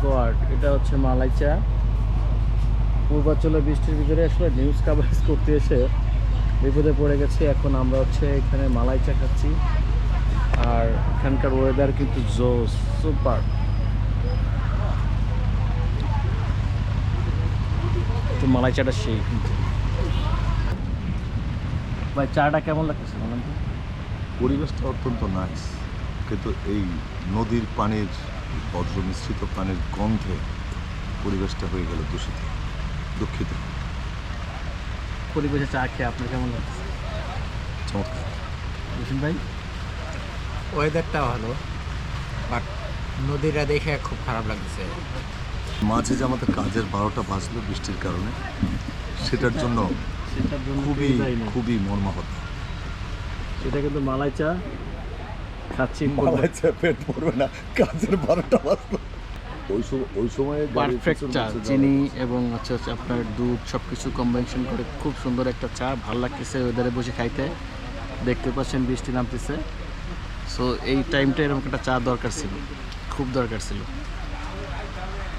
God, এটা হচ্ছে মালাই চা। পূর্বাঞ্চলে বৃষ্টির ভিতরে আসলে নিউজ কাভারেজ করতে এসে বিপদে পড়ে গেছি। এখন আমরা হচ্ছে এখানে মালাই চা খাচ্ছি, আর এখানকার ওয়েদার কিন্তু জোস, সুপার। তো মালাই চাটা সেই কিন্তু ভাই, চাটা কেমন লাগতেছে বলেন তো? পরিবেশটা অত্যন্ত নাইস, কিন্তু এই নদীর পানির, বজ্র মিশ্রিত পানির গন্ধে পরিবেশটা হয়ে গেল দূষিত, দুঃখিত। পরিবেশে চা খেয়ে আপনার কেমন লাগতেছে চমৎকার। বুঝলেন ভাই? ওয়েদারটা ভালো, বাট নদীটা দেখে খুব খারাপ লাগছে। মাঝে যে আমাদের কাজের 12টা বাজলো বৃষ্টির কারণে, সেটার জন্য সেটার জন্য খুবই কেউ দায়ী না। খুবই মর্মাহত। সেটা কিন্তু মালাই চা খাচ্ছি, পেট পড়বে না, কাজের 12টা বাজলো। ওই সময় পারফেক্ট চা, চিনি এবং হচ্ছে আপনার দুধ সব কিছু কম্বিনেশন করে খুব সুন্দর একটা চা। ভালো লাগতেছে ওয়েদারে বসে খাইতে। দেখতে পাচ্ছেন বৃষ্টি নামতেছে, সো এই টাইমটা এরকম একটা চা দরকার ছিল, খুব দরকার ছিল।